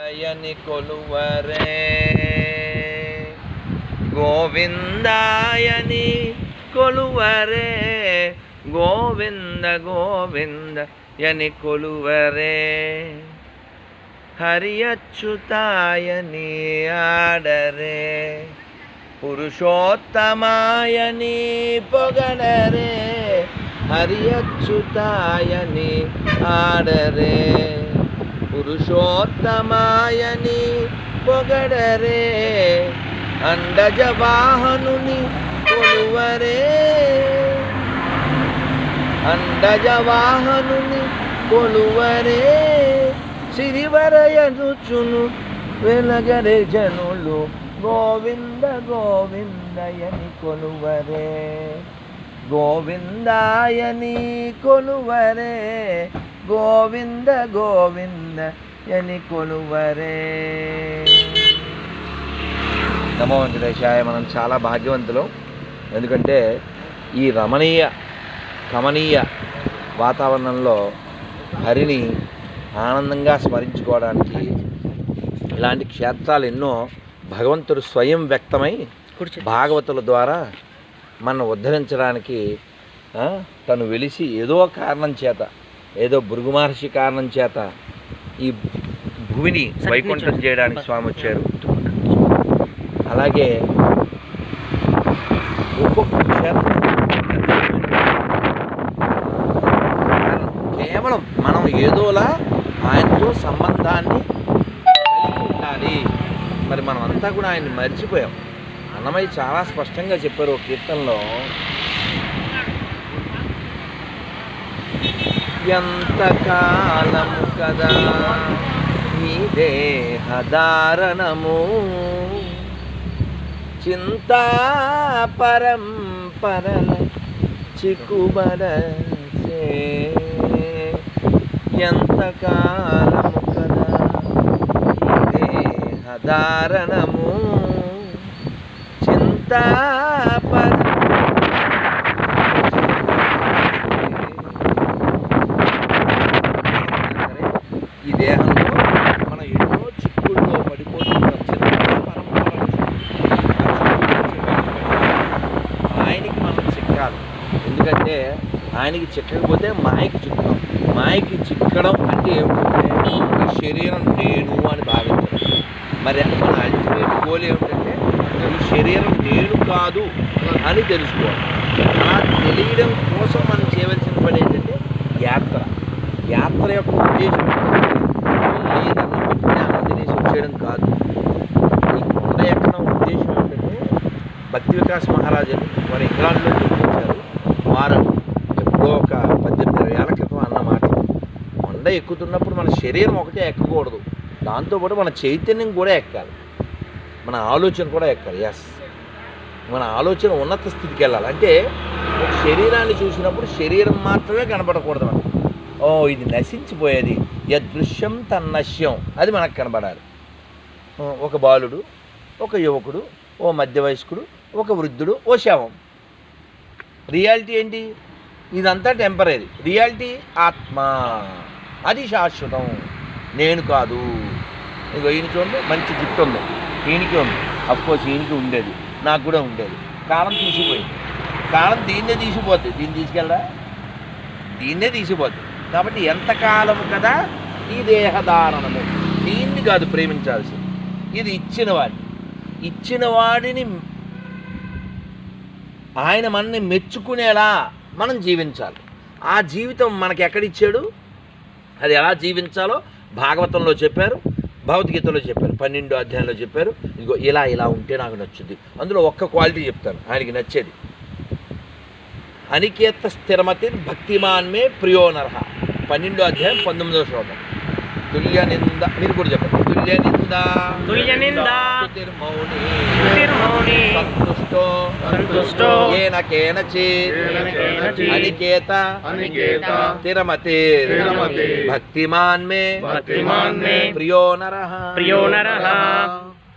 యని కొలువరే గోవిందాయని కొలువరే గోవింద గోవింద యని కొలువరే హరి అచ్యుతాయని ఆడరే పురుషోత్తమాయని పొగడరే హరి అచ్యుతాయని ఆడరే పురుషోత్తమాయని పొగడరే అండజ వాహనుని కొలువరే అండజ వాహనుని కొలువరే సిరివరయనుచును వెలగరే జనులు గోవింద గోవిందయని కొలువరే గోవిందాయని కొలువరే గోవింద గోవింద యని కొలువరే. నమో వెంకటేశాయ. మనం చాలా భాగ్యవంతులం. ఎందుకంటే ఈ రమణీయ కమనీయ వాతావరణంలో హరిని ఆనందంగా స్మరించుకోవడానికి ఇలాంటి క్షేత్రాలు ఎన్నో భగవంతుడు స్వయం వ్యక్తమై భాగవతుల ద్వారా మనం ఉద్ధరించడానికి తను వెలిసి ఏదో కారణం చేత, ఏదో భృగు మహర్షి కారణం చేత ఈ భూమిని వైకుంఠం చేయడానికి స్వామి వచ్చారు. అలాగే ఒక్కొక్క క్షేత్రం కేవలం మనం ఏదోలా ఆయనతో సంబంధాన్ని కలిగి ఉండాలి. మరి మనం అంతా కూడా ఆయన్ని మర్చిపోయాం. అన్నమయ్య చాలా స్పష్టంగా చెప్పారు ఒక కీర్తనలో, ఎంతకాలము కదా ఈ దేహధారణము చింతా పరంపరల చిక్కుబడసే ఎంతకాలము కదా ఈ దేహధారణము చింతా ఈ దేహంలో మనం ఎన్నో చిక్కుల్లో పడిపోతున్నాం. ఆయనకి మనం చిక్కాలి. ఎందుకంటే ఆయనకి చిక్కకపోతే మాయకి చిక్కుతాం. మాయకి చిక్కడం అంటే ఏమిటంటే ఈ శరీరం నేను అని భావించడం. మరి మన అల్టిమేట్ గోల్ ఏమిటంటే ఈ శరీరం నేను కాదు అని తెలుసుకోవాలి. అలా తెలియడం కోసం మనం చేయవలసిన పని ఏంటంటే యాత్ర. యాత్ర యొక్క ఉద్దేశం ఆంజనేయ వచ్చేయడం కాదు. ఈ కొండ ఎక్కడం ఉద్దేశం ఏంటంటే భక్తి వికాస్ మహారాజు వారు ఇంగ్లాండ్లో చూపించారు. వారు ఎప్పుడో ఒక 18-20 ఏళ్ల క్రితం అన్నమాట. కొండ ఎక్కుతున్నప్పుడు మన శరీరం ఒకటే ఎక్కకూడదు, దాంతోపాటు మన చైతన్యం కూడా ఎక్కాలి, మన ఆలోచన కూడా ఎక్కాలి. ఎస్, మన ఆలోచన ఉన్నత స్థితికి వెళ్ళాలి. అంటే ఒక శరీరాన్ని చూసినప్పుడు శరీరం మాత్రమే కనపడకూడదు మనకు. ఓ ఇది నశించిపోయేది, యదృశ్యం తన్నశ్యం, అది మనకు కనబడాలి. ఒక బాలుడు, ఒక యువకుడు, ఓ మధ్య వయస్కుడు, ఒక వృద్ధుడు, ఓ శవం. రియాలిటీ ఏంటి? ఇదంతా టెంపరీ. రియాలిటీ ఆత్మ, అది శాశ్వతం, నేను కాదు. ఇంకో ఈయన చూడండి, మంచి జుట్టు ఉంది, ఈయనకి ఉంది, అఫ్కోర్స్ ఈయనకి ఉండేది, నాకు కూడా ఉండేది. కాలం తీసిపోయింది. కాలం దీన్నే తీసిపోద్ది, దీన్ని తీసుకెళ్ళా, దీన్నే తీసిపోద్ది. కాబట్టి ఎంతకాలము కదా ఈ దేహధారణము, దీన్ని కాదు ప్రేమించాల్సింది, ఇది ఇచ్చిన వాడిని ఆయన మనని మెచ్చుకునేలా మనం జీవించాలి. ఆ జీవితం మనకి ఎక్కడిచ్చాడు, అది ఎలా జీవించాలో భాగవతంలో చెప్పారు, భగవద్గీతలో చెప్పారు, 12వ అధ్యాయంలో చెప్పారు. ఇదిగో ఇలా ఉంటే నాకు నచ్చుద్ది. అందులో ఒక్క క్వాలిటీ చెప్తాను ఆయనకి నచ్చేది. అనికేత స్థిరమతి భక్తిమాన్మే ప్రియో నరహ, 12వ అధ్యాయం 19వ శ్లోకం. తుల్య నింద, మీరు కూడా చెప్పండి. తుల్య నింద సంతుష్టో ఏన కేనచిత్ అనికేత స్థిరమతి భక్తిమాన్మే ప్రియో నరః.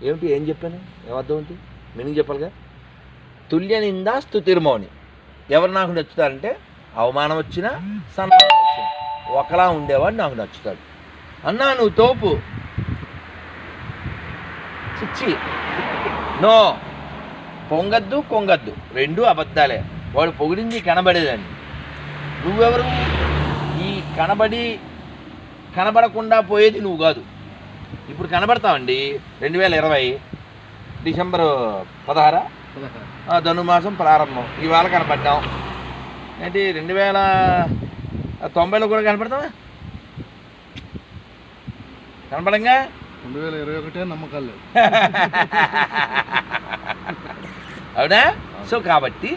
ఏమిటి, ఏం చెప్పాను, ఏమర్థం ఏంటి, మీనింగ్ చెప్పాలిగా. తుల్య నింద స్తుతిర్మౌని, ఎవరు నాకు నచ్చుతారంటే అవమానం వచ్చినా సన్మానం వచ్చినా ఒకలా ఉండేవాడు నాకు నచ్చుతాడు. అన్నా నువ్వు తోపు, చిచ్చి నో, పొంగద్దు కొంగద్దు రెండు అబద్ధాలే. వాడు పొగిడింది కనబడేదాన్ని. నువ్వెవరు? ఈ కనబడకుండా పోయేది నువ్వు కాదు. ఇప్పుడు కనబడతావండి. 2020 డిసెంబర్ 16 ధనుమాసం ప్రారంభం. ఇవాళ కనపడ్డాం ఏంటి? 2090లో కూడా కనపడతావా? కనపడంగా 2021 నమ్మకాలు లేవు. అవునా? సో కాబట్టి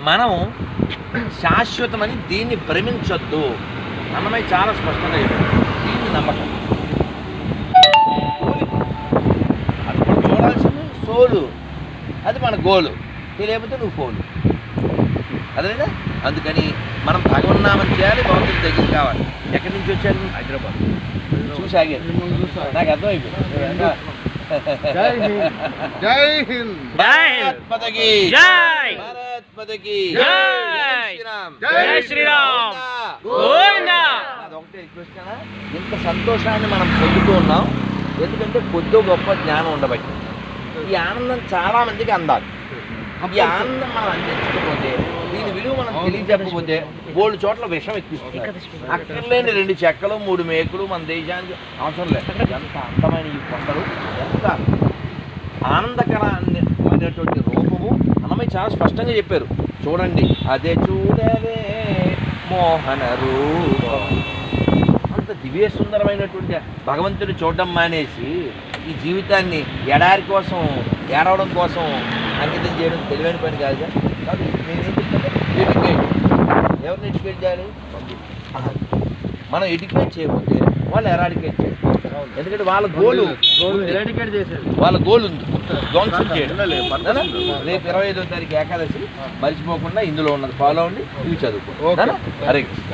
మనం శాశ్వతమని దీన్ని భ్రమించొద్దు. అన్నమయ్య చాలా స్పష్టంగా చెప్పాడు. దీన్ని నమ్మకం. అది మనం చూడాల్సింది సోలు, అది మన గోలు. తెలియకపోతే నువ్వు ఫోలు. అదేనా? అందుకని మనం భగవన్నామని చేయాలి, భగవంతుడి దగ్గర కావాలి. ఎక్కడి నుంచి వచ్చారు? హైదరాబాద్. చూసాగారు, నాకు అర్థమైపోయింది. జై హింద్. జై హింద్. భారత్ మాతకి జై. భారత్ మాతకి జై. శ్రీరామ్. జై శ్రీరామ్. గోవిందా. అదొకటే రిక్వెస్ట్ కదా. ఇంత సంతోషాన్ని మనం పొందుతూ ఉన్నాం ఎందుకంటే కొద్దో గొప్ప జ్ఞానం ఉండబట్టి. ఈ ఆనందం చాలా మందికి అందాలి. ఈ ఆనందం మనం అందించకపోతే, దీని విలువ మనం తెలియజెప్పకపోతే బోల్డ్ చోట్ల విషం ఎక్కిస్తుంది. అక్కర్లేని 2 చెక్కలు 3 మేకులు మన దేశానికి అవసరం లేదు. ఎంత అందమైన ఈ కొండలు, ఎంత ఆనందకరమైనటువంటి రూపము అన్నమయ్య చాలా స్పష్టంగా చెప్పారు. చూడండి, అదే చూడవే మోహన రూపం. అంత దివ్య సుందరమైనటువంటి భగవంతుని చూడడం మానేసి ఈ జీవితాన్ని ఎడారి కోసం, ఏడవడం కోసం అంకితం చేయడం తెలివైన పని కాదు. కాదు, నేనేం చెప్తాను, ఎడ్యుకేట్. ఎవరిని ఎడ్యుకేట్ చేయాలి? మనం ఎడ్యుకేట్ చేయకపోతే వాళ్ళు ఎరాడికేట్ చేయాలి. ఎందుకంటే వాళ్ళ గోలు ఉంది, ధ్వంసం చేయడం. రేపు 25వ తారీఖు ఏకాదశి మర్చిపోకుండా ఇందులో ఉన్నది ఫాలో అవ్వండి, ఇవి చదువుకోండి. హరే కృష్ణ.